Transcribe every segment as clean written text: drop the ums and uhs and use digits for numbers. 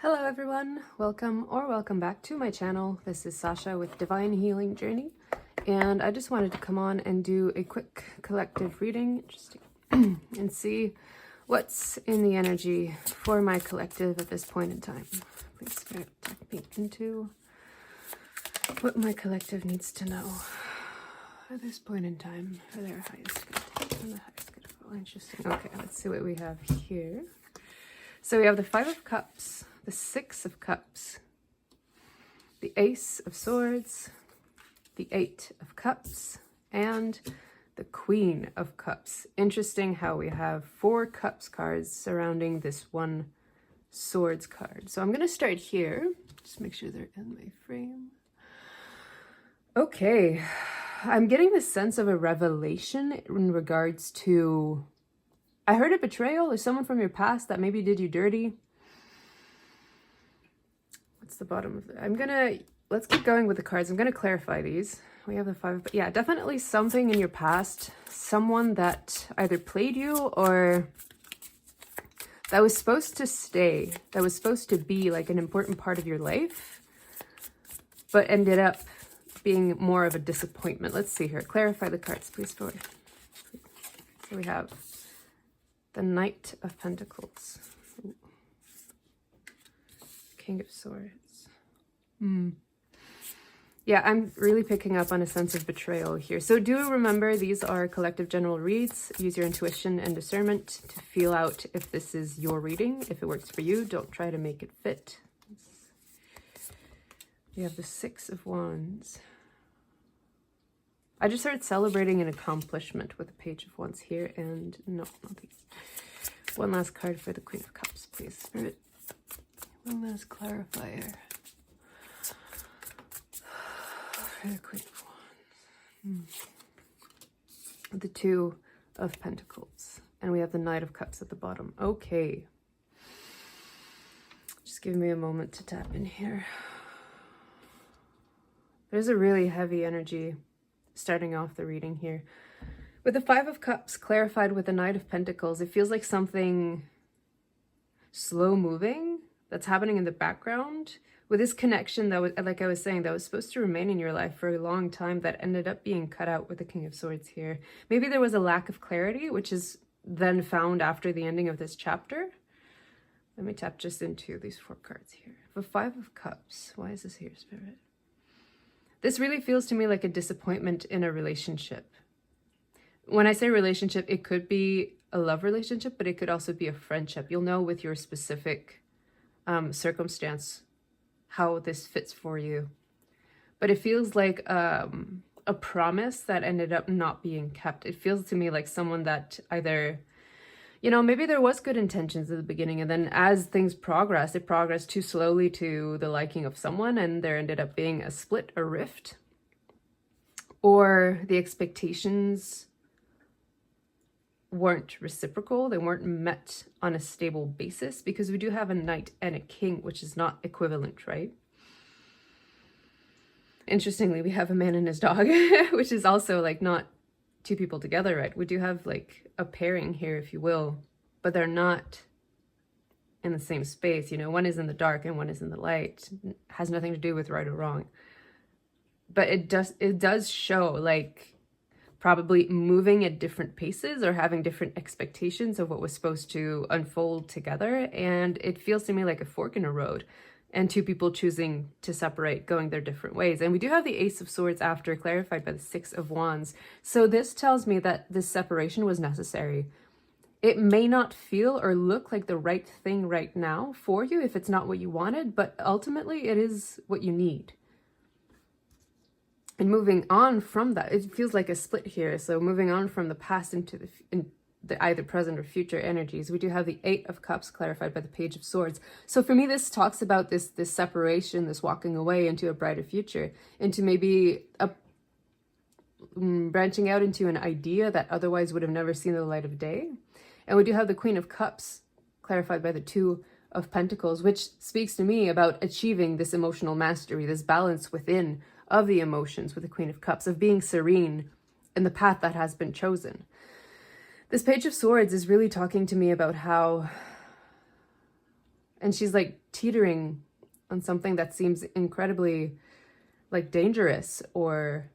Hello everyone, welcome back to my channel. This is Sasha with Divine Healing Journey, and I just wanted to come on and do a quick collective reading and see what's in the energy for my collective at this point in time. Please Spirit take me into what my collective needs to know at this point in time for their highest good and the highest good. Oh, interesting. Okay, let's see what we have here. So we have the Five of Cups, the Six of Cups, the Ace of Swords, the Eight of Cups, and the Queen of Cups. Interesting how we have 4 Cups cards surrounding this one Swords card. So I'm going to start here. Just make sure they're in my frame. Okay. I'm getting the sense of a revelation in regards to... I heard a betrayal or someone from your past that maybe did you dirty. What's the bottom of it? Let's keep going with the cards. I'm going to clarify these. We have the 5, but yeah, definitely something in your past. Someone that either played you or that was supposed to stay, that was supposed to be like an important part of your life, but ended up being more of a disappointment. Let's see here. Clarify the cards, please, for me. So we have the Knight of Pentacles. Ooh. King of Swords. Yeah, I'm really picking up on a sense of betrayal here. So do remember, these are collective general reads. Use your intuition and discernment to feel out if this is your reading. If it works for you, don't try to make it fit. We have the Six of Wands. I just started celebrating an accomplishment with the Page of Wands here, and no, not these. One last card for the Queen of Cups, please, Spirit. One last clarifier for the Queen of Wands. The Two of Pentacles, and we have the Knight of Cups at the bottom. Okay. Just give me a moment to tap in here. There's a really heavy energy starting off the reading here. With the Five of Cups clarified with the Knight of Pentacles, it feels like something slow moving that's happening in the background. With this connection that was, like I was saying, that was supposed to remain in your life for a long time, that ended up being cut out with the King of Swords here. Maybe there was a lack of clarity, which is then found after the ending of this chapter. Let me tap just into these 4 cards here. The Five of Cups. Why is this here, Spirit? This really feels to me like a disappointment in a relationship. When I say relationship, it could be a love relationship, but it could also be a friendship. You'll know with your specific circumstance how this fits for you. But it feels like a promise that ended up not being kept. It feels to me like someone that either, you know, maybe there was good intentions at the beginning, and then as things progressed, it progressed too slowly to the liking of someone, and there ended up being a split, a rift, or the expectations weren't reciprocal. They weren't met on a stable basis, because we do have a Knight and a King, which is not equivalent, right? Interestingly, we have a man and his dog, which is also like not 2 people together, right? We do have like a pairing here, if you will, but they're not in the same space. You know, one is in the dark and one is in the light. It has nothing to do with right or wrong. But it does show like probably moving at different paces or having different expectations of what was supposed to unfold together. And it feels to me like a fork in a road, and 2 people choosing to separate, going their different ways. And we do have the Ace of Swords after, clarified by the Six of Wands. So this tells me that this separation was necessary. It may not feel or look like the right thing right now for you if it's not what you wanted, but ultimately it is what you need. And moving on from that, it feels like a split here. So moving on from the past into the either present or future energies, we do have the Eight of Cups clarified by the Page of Swords. So for me, this talks about this separation, this walking away into a brighter future, into maybe a branching out into an idea that otherwise would have never seen the light of day. And we do have the Queen of Cups clarified by the Two of Pentacles, which speaks to me about achieving this emotional mastery, this balance within of the emotions with the Queen of Cups, of being serene in the path that has been chosen. This Page of Swords is really talking to me about how And she's like teetering on something that seems incredibly like dangerous or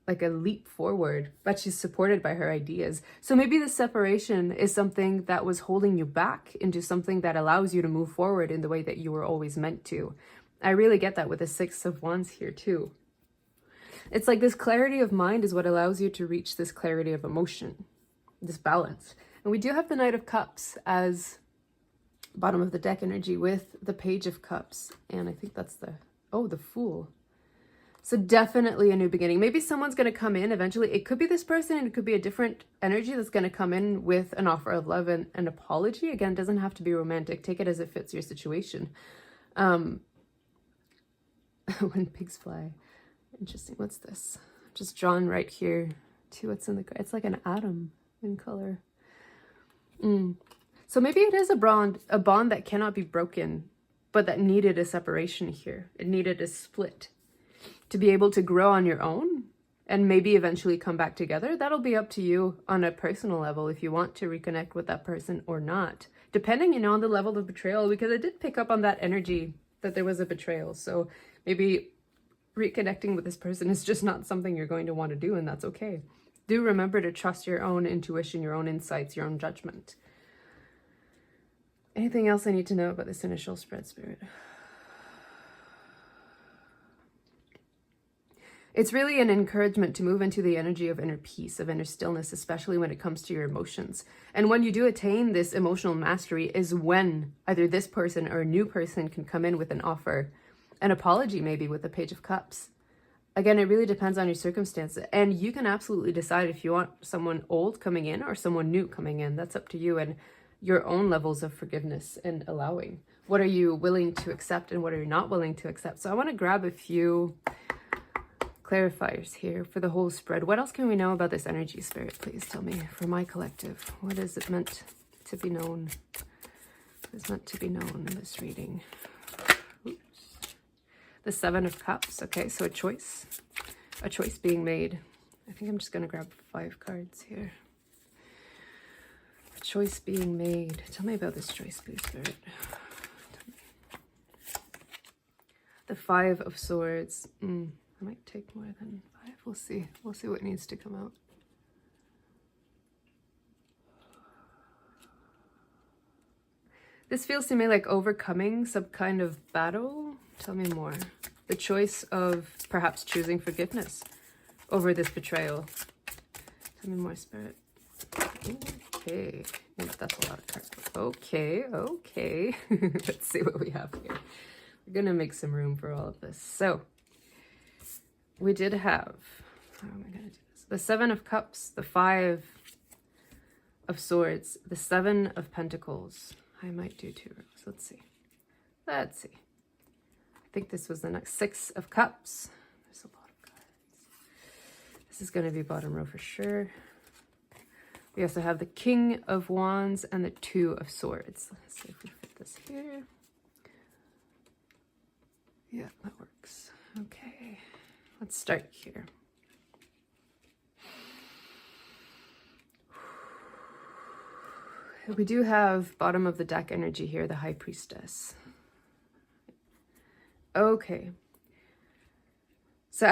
like a leap forward, but she's supported by her ideas. So maybe the separation is something that was holding you back into something that allows you to move forward in the way that you were always meant to. I really get that with the Six of Wands here too. It's like this clarity of mind is what allows you to reach this clarity of emotion, this balance. And we do have the Knight of Cups as bottom of the deck energy with the Page of Cups. And I think that's the Fool. So definitely a new beginning. Maybe someone's going to come in eventually. It could be this person, and it could be a different energy that's going to come in with an offer of love and an apology. Again, it doesn't have to be romantic. Take it as it fits your situation. When pigs fly. Interesting. What's this? Just drawn right here to what's in the... It's like an atom in color. So maybe it is a bond that cannot be broken, but that needed a separation here. It needed a split to be able to grow on your own and maybe eventually come back together. That'll be up to you on a personal level if you want to reconnect with that person or not, depending, on the level of betrayal, because I did pick up on that energy that there was a betrayal. So maybe reconnecting with this person is just not something you're going to want to do, and that's okay. Do remember to trust your own intuition, your own insights, your own judgment. Anything else I need to know about this initial spread, Spirit? It's really an encouragement to move into the energy of inner peace, of inner stillness, especially when it comes to your emotions. And when you do attain this emotional mastery is when either this person or a new person can come in with an offer, an apology maybe with the Page of Cups. Again, it really depends on your circumstances. And you can absolutely decide if you want someone old coming in or someone new coming in. That's up to you and your own levels of forgiveness and allowing. What are you willing to accept and what are you not willing to accept? So I want to grab a few clarifiers here for the whole spread. What else can we know about this energy, Spirit? Please tell me for my collective. What is it meant to be known? What is meant to be known in this reading? Oops. The Seven of Cups. Okay, so a choice being made. I think I'm just going to grab 5 cards here. A choice being made. Tell me about this choice, please, Spirit. The 5 of Swords. I might take more than 5. We'll see. We'll see what needs to come out. This feels to me like overcoming some kind of battle. Tell me more. The choice of perhaps choosing forgiveness over this betrayal. Tell me more, Spirit. Okay. That's a lot of cards. Okay. Let's see what we have here. We're going to make some room for all of this. So, we did have, how am I going to do this? The 7 of Cups, the 5 of Swords, the 7 of Pentacles. I might do 2 rows. Let's see. I think this was the next 6 of Cups. There's a lot of cards. This is going to be bottom row for sure. We also have the King of Wands and the 2 of Swords. Let's see if we fit this here. Yeah, that works. Okay. Let's start here. We do have bottom of the deck energy here, the High Priestess. Okay. So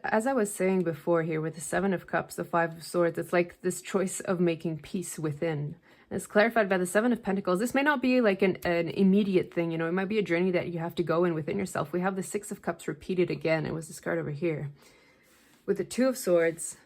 as I was saying before here with the 7 of Cups, the 5 of Swords, it's like this choice of making peace within. And it's clarified by the 7 of Pentacles. This may not be like an immediate thing, it might be a journey that you have to go in within yourself. We have the 6 of Cups repeated again. It was this card over here. With the 2 of Swords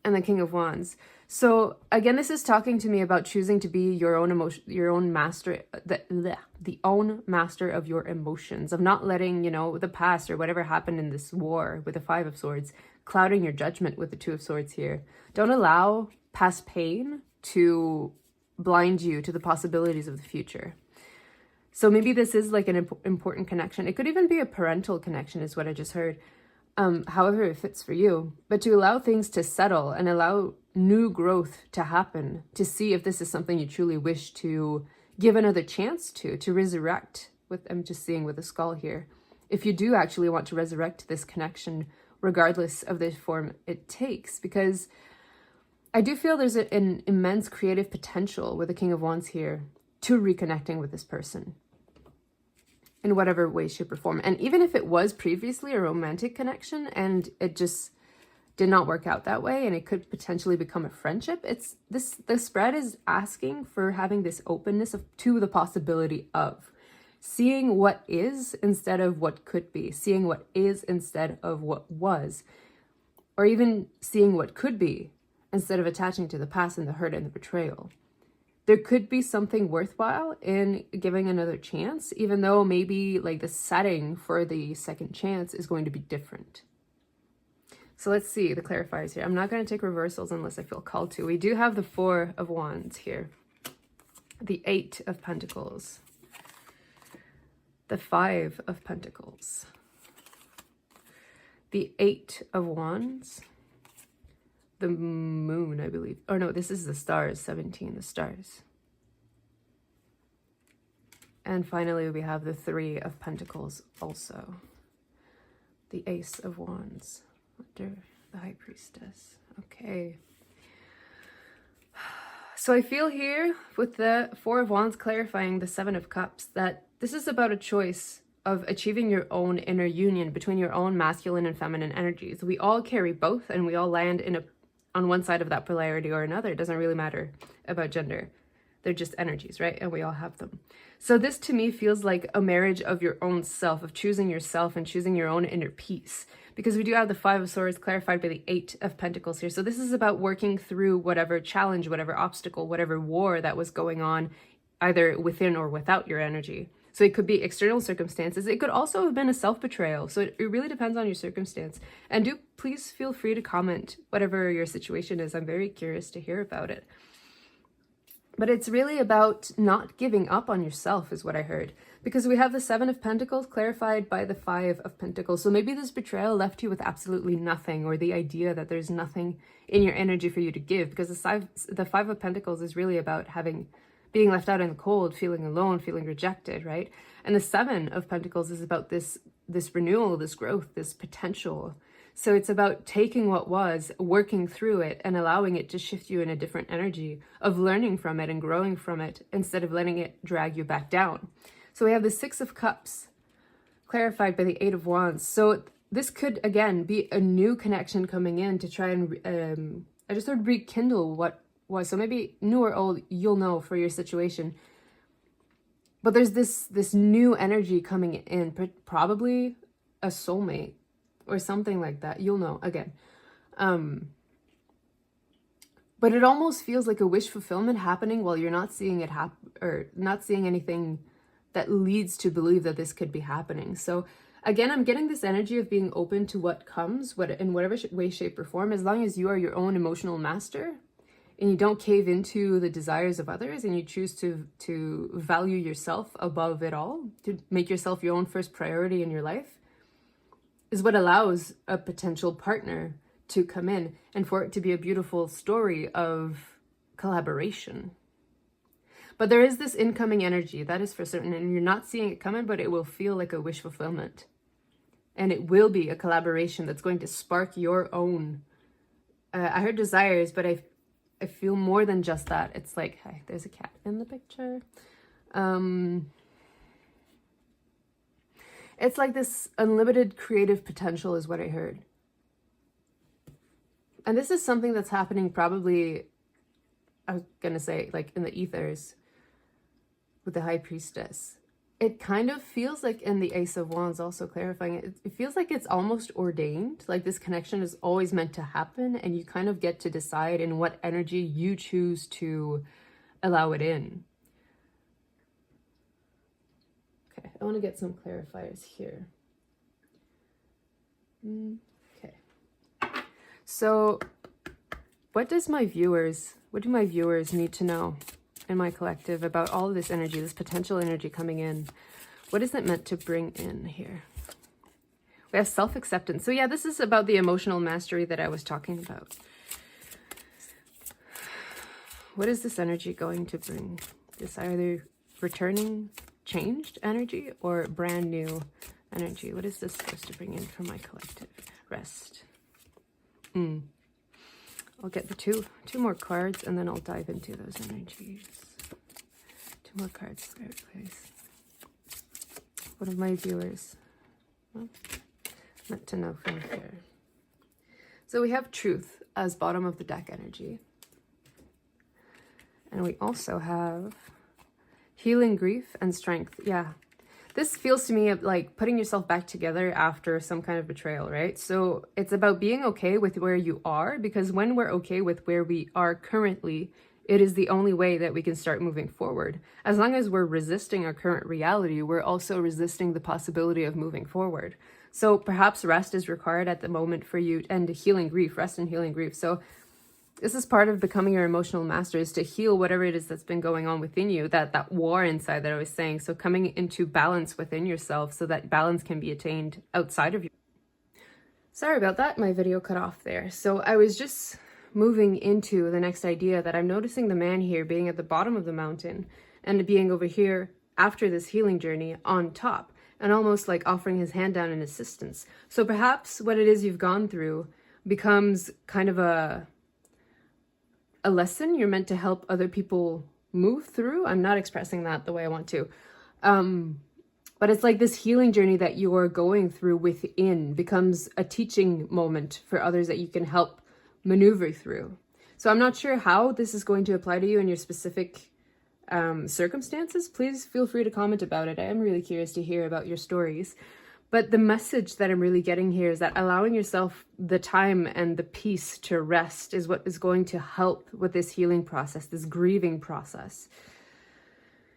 and the King of Wands. So again, this is talking to me about choosing to be your own master, the own master of your emotions, of not letting, the past or whatever happened in this war with the 5 of Swords, clouding your judgment with the 2 of Swords here. Don't allow past pain to blind you to the possibilities of the future. So maybe this is like an important connection. It could even be a parental connection is what I just heard. However it fits for you, but to allow things to settle and allow new growth to happen, to see if this is something you truly wish to give another chance to resurrect with, I'm just seeing with a skull here. If you do actually want to resurrect this connection, regardless of the form it takes, because I do feel there's an immense creative potential with the King of Wands here to reconnecting with this person in whatever way, shape, or form. And even if it was previously a romantic connection and it just did not work out that way and it could potentially become a friendship, the spread is asking for having this openness to the possibility of seeing what is instead of what could be, seeing what is instead of what was, or even seeing what could be instead of attaching to the past and the hurt and the betrayal. There could be something worthwhile in giving another chance, even though maybe like the setting for the second chance is going to be different. So let's see the clarifiers here. I'm not going to take reversals unless I feel called to. We do have the 4 of Wands here, the 8 of Pentacles, the 5 of Pentacles, the 8 of Wands, the Moon, I believe. Oh no, this is the stars, 17, the stars. And finally, we have the 3 of Pentacles also, the Ace of Wands under the High Priestess. Okay. So I feel here with the 4 of Wands clarifying the 7 of Cups that this is about a choice of achieving your own inner union between your own masculine and feminine energies. We all carry both and we all land on one side of that polarity or another. It doesn't really matter about gender. They're just energies, right? And we all have them. So this to me feels like a marriage of your own self, of choosing yourself and choosing your own inner peace. Because we do have the 5 of Swords clarified by the 8 of Pentacles here. So this is about working through whatever challenge, whatever obstacle, whatever war that was going on, either within or without your energy. So it could be external circumstances. It could also have been a self-betrayal. So it really depends on your circumstance. And do please feel free to comment whatever your situation is. I'm very curious to hear about it. But it's really about not giving up on yourself is what I heard. Because we have the 7 of Pentacles clarified by the 5 of Pentacles. So maybe this betrayal left you with absolutely nothing, or the idea that there's nothing in your energy for you to give. Because the 5 of Pentacles is really about being left out in the cold, feeling alone, feeling rejected, right? And the 7 of Pentacles is about this renewal, this growth, this potential. So it's about taking what was, working through it, and allowing it to shift you in a different energy of learning from it and growing from it instead of letting it drag you back down. So we have the 6 of Cups clarified by the 8 of Wands. So this could, again, be a new connection coming in to try and, I just heard rekindle what was. So maybe new or old, you'll know for your situation. But there's this new energy coming in, probably a soulmate or something like that. You'll know again. But it almost feels like a wish fulfillment happening while you're not seeing it happen, or not seeing anything that leads to believe that this could be happening. So again, I'm getting this energy of being open to what comes, in whatever way, shape, or form, as long as you are your own emotional master and you don't cave into the desires of others, and you choose to value yourself above it all, to make yourself your own first priority in your life, is what allows a potential partner to come in and for it to be a beautiful story of collaboration. But there is this incoming energy, that is for certain, and you're not seeing it coming, but it will feel like a wish fulfillment. And it will be a collaboration that's going to spark your own. I heard desires, but I feel more than just that. It's like, hey, there's a cat in the picture. It's like this unlimited creative potential is what I heard. And this is something that's happening probably, I was going to say, like in the ethers with the High Priestess. It kind of feels like in the Ace of Wands, also clarifying it, it feels like it's almost ordained. Like this connection is always meant to happen, and you kind of get to decide in what energy you choose to allow it in. Okay, I want to get some clarifiers here. Okay. So what do my viewers need to know in my collective about all of this energy, this potential energy coming in? What is it meant to bring in here? We have self-acceptance. So yeah, this is about the emotional mastery that I was talking about. What is this energy going to bring? This either returning changed energy or brand new energy. What is this supposed to bring in for my collective? Rest. I'll get the two more cards and then I'll dive into those energies. 2 What cards, Spirit, please? One of my viewers. Well, meant to know from here. So we have truth as bottom of the deck energy. And we also have healing, grief, and strength. Yeah. This feels to me like putting yourself back together after some kind of betrayal, right? So it's about being okay with where you are, because when we're okay with where we are currently, it is the only way that we can start moving forward. As long as we're resisting our current reality, we're also resisting the possibility of moving forward. So perhaps rest is required at the moment for you, and healing grief, rest and healing grief. So this is part of becoming your emotional master, is to heal whatever it is that's been going on within you, that war inside that I was saying. So coming into balance within yourself so that balance can be attained outside of you. Sorry about that, my video cut off there. So I was just moving into the next idea that I'm noticing the man here being at the bottom of the mountain and being over here after this healing journey on top, and almost like offering his hand down in assistance. So perhaps what it is you've gone through becomes kind of a lesson you're meant to help other people move through. I'm not expressing that the way I want to. But it's like this healing journey that you are going through within becomes a teaching moment for others that you can help maneuver through. So I'm not sure how this is going to apply to you in your specific circumstances. Please feel free to comment about it. I am really curious to hear about your stories. But the message that I'm really getting here is that allowing yourself the time and the peace to rest is what is going to help with this healing process, this grieving process,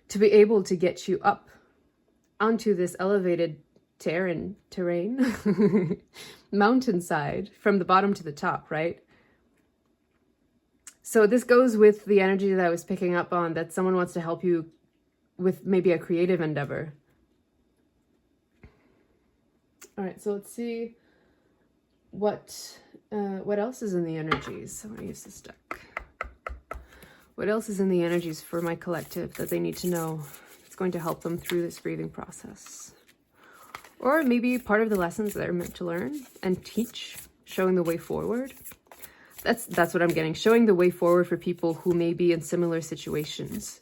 to be able to get you up onto this elevated terrain, mountainside from the bottom to the top, right? So this goes with the energy that I was picking up on, that someone wants to help you with maybe a creative endeavor. All right, so let's see what else is in the energies. I'm going to use this deck. What else is in the energies for my collective that they need to know? It's going to help them through this grieving process. Or maybe part of the lessons that they're meant to learn and teach, showing the way forward. That's what I'm getting. Showing the way forward for people who may be in similar situations.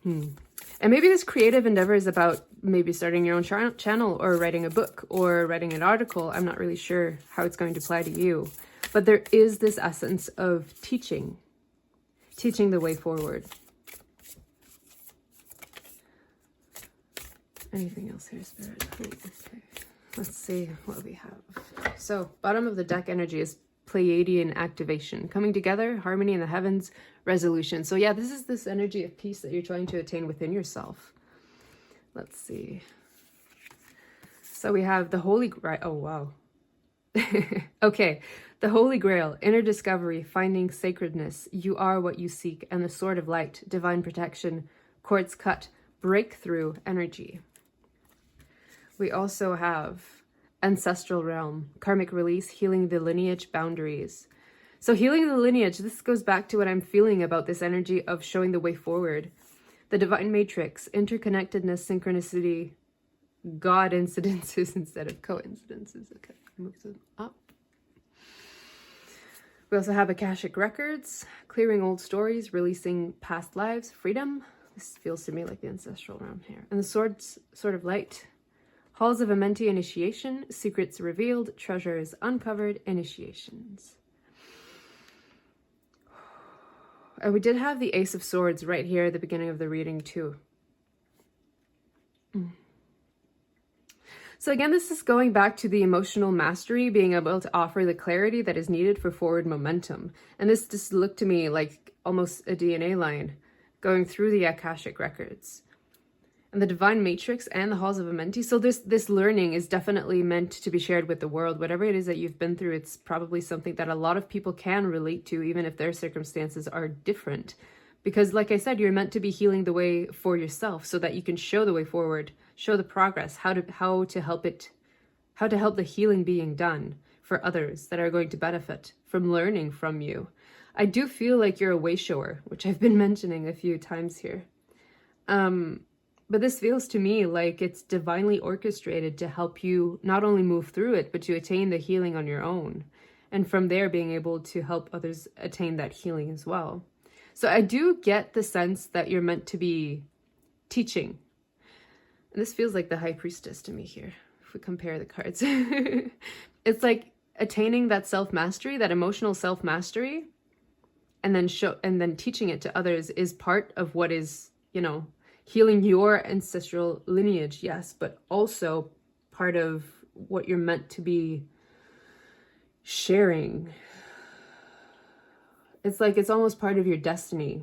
And maybe this creative endeavor is about maybe starting your own channel or writing a book or writing an article. I'm not really sure how it's going to apply to you. But there is this essence of teaching the way forward. Anything else here, Spirit? Okay. Let's see what we have. So, bottom of the deck energy is Pleiadian activation, coming together, harmony in the heavens, resolution. So yeah, this is this energy of peace that you're trying to attain within yourself. Let's see. So we have the Holy Grail. Oh, wow. Okay. The Holy Grail, inner discovery, finding sacredness, you are what you seek, and the sword of light, divine protection, quartz cut, breakthrough energy. We also have ancestral realm, karmic release, healing the lineage boundaries. So healing the lineage, this goes back to what I'm feeling about this energy of showing the way forward. The divine matrix, interconnectedness, synchronicity, God incidences instead of coincidences. Okay, move them up. We also have Akashic records, clearing old stories, releasing past lives, freedom. This feels to me like the ancestral realm here. And the sword of light. Halls of Amenti initiation, secrets revealed, treasures uncovered, initiations. And we did have the Ace of Swords right here at the beginning of the reading too. So again, this is going back to the emotional mastery, being able to offer the clarity that is needed for forward momentum. And this just looked to me like almost a DNA line going through the Akashic records. And the divine matrix and the halls of Amenti. So this learning is definitely meant to be shared with the world. Whatever it is that you've been through, it's probably something that a lot of people can relate to, even if their circumstances are different. Because like I said, you're meant to be healing the way for yourself so that you can show the way forward, show the progress, how to help the healing being done for others that are going to benefit from learning from you. I do feel like you're a way shower, which I've been mentioning a few times here. But this feels to me like it's divinely orchestrated to help you not only move through it, but to attain the healing on your own. And from there, being able to help others attain that healing as well. So I do get the sense that you're meant to be teaching. And this feels like the High Priestess to me here, if we compare the cards. It's like attaining that self-mastery, that emotional self-mastery, and then teaching it to others is part of what is, you know, healing your ancestral lineage, yes, but also part of what you're meant to be sharing. It's like it's almost part of your destiny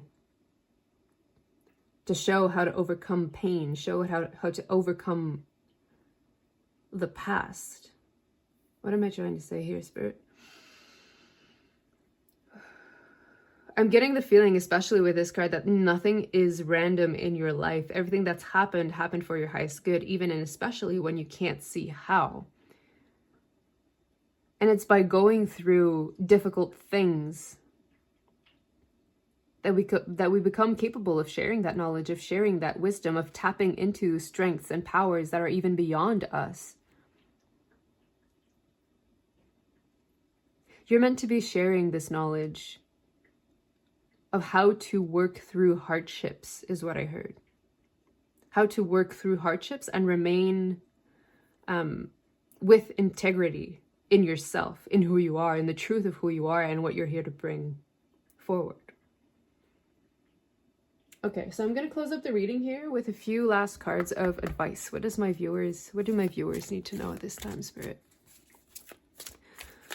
to show how to overcome pain, show how to overcome the past. What am I trying to say here, Spirit? I'm getting the feeling, especially with this card, that nothing is random in your life. Everything that's happened for your highest good, even and especially when you can't see how. And it's by going through difficult things that we become capable of sharing that knowledge, of sharing that wisdom, of tapping into strengths and powers that are even beyond us. You're meant to be sharing this knowledge of how to work through hardships, is what I heard. How to work through hardships and remain with integrity in yourself, in who you are, in the truth of who you are and what you're here to bring forward. Okay, so I'm going to close up the reading here with a few last cards of advice. What do my viewers need to know at this time, Spirit?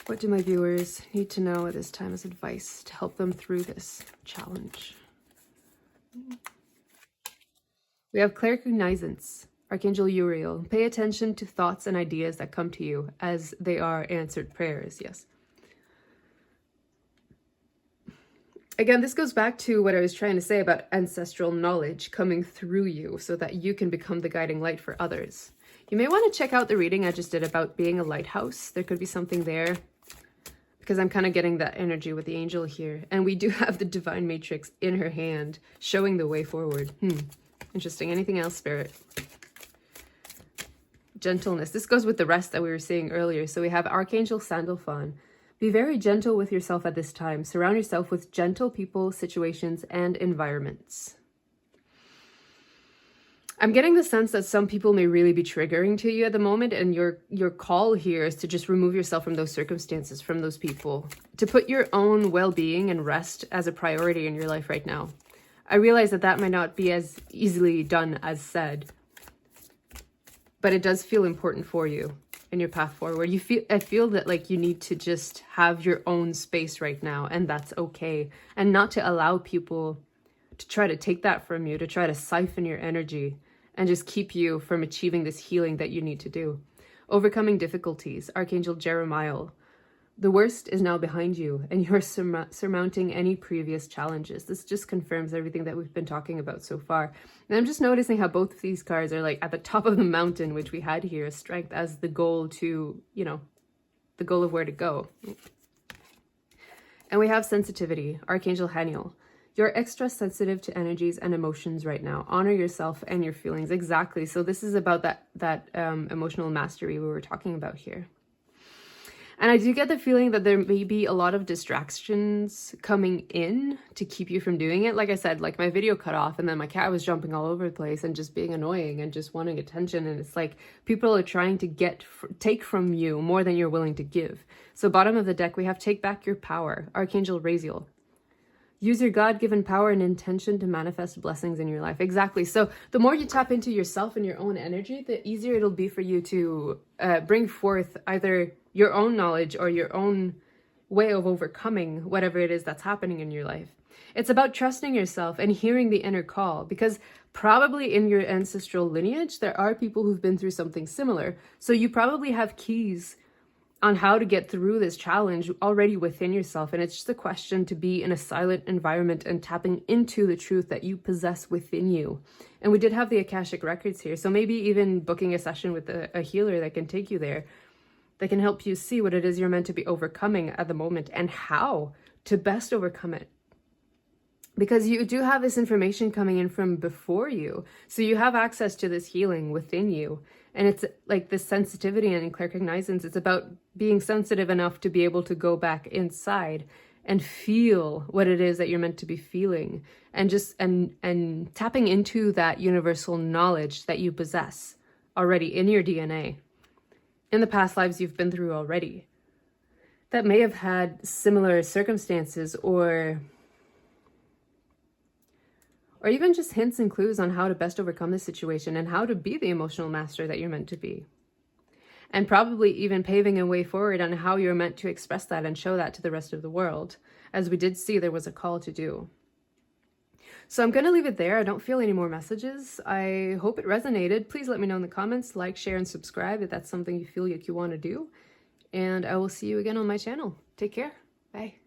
What do my viewers need to know at this time as advice to help them through this challenge? We have claircognizance, Archangel Uriel. Pay attention to thoughts and ideas that come to you as they are answered prayers. Yes. Again, this goes back to what I was trying to say about ancestral knowledge coming through you so that you can become the guiding light for others. You may want to check out the reading I just did about being a lighthouse. There could be something there, because I'm kind of getting that energy with the angel here. And we do have the divine matrix in her hand showing the way forward. Interesting. Anything else, Spirit? Gentleness. This goes with the rest that we were seeing earlier. So we have Archangel Sandalphon. Be very gentle with yourself at this time. Surround yourself with gentle people, situations, and environments. I'm getting the sense that some people may really be triggering to you at the moment, and your call here is to just remove yourself from those circumstances, from those people, to put your own well-being and rest as a priority in your life right now. I realize that that might not be as easily done as said, but it does feel important for you in your path forward. I feel that like you need to just have your own space right now, and that's okay, and not to allow people to try to take that from you, to try to siphon your energy and just keep you from achieving this healing that you need to do. Overcoming difficulties, Archangel Jeremiah. The worst is now behind you, and you're surmounting any previous challenges. This just confirms everything that we've been talking about so far. And I'm just noticing how both of these cards are like at the top of the mountain, which we had here, strength as the goal to, you know, the goal of where to go. And we have sensitivity, Archangel Haniel. You're extra sensitive to energies and emotions right now. Honor yourself and your feelings. Exactly. So this is about that emotional mastery we were talking about here. And I do get the feeling that there may be a lot of distractions coming in to keep you from doing it. Like I said, like my video cut off and then my cat was jumping all over the place and just being annoying and just wanting attention. And it's like people are trying to take from you more than you're willing to give. So bottom of the deck, we have take back your power, Archangel Raziel. Use your God-given power and intention to manifest blessings in your life. Exactly. So the more you tap into yourself and your own energy, the easier it'll be for you to bring forth either your own knowledge or your own way of overcoming whatever it is that's happening in your life. It's about trusting yourself and hearing the inner call, because probably in your ancestral lineage, there are people who've been through something similar. So you probably have keys on how to get through this challenge already within yourself. And it's just a question to be in a silent environment and tapping into the truth that you possess within you. And we did have the Akashic Records here. So maybe even booking a session with a healer that can take you there, that can help you see what it is you're meant to be overcoming at the moment and how to best overcome it. Because you do have this information coming in from before you. So you have access to this healing within you. And it's like this sensitivity and claircognizance. It's about being sensitive enough to be able to go back inside and feel what it is that you're meant to be feeling, and just and tapping into that universal knowledge that you possess already in your DNA, in the past lives you've been through already, that may have had similar circumstances, or even just hints and clues on how to best overcome the situation and how to be the emotional master that you're meant to be. And probably even paving a way forward on how you're meant to express that and show that to the rest of the world, as we did see there was a call to do. So I'm going to leave it there. I don't feel any more messages. I hope it resonated. Please let me know in the comments, like, share, and subscribe if that's something you feel like you want to do. And I will see you again on my channel. Take care. Bye.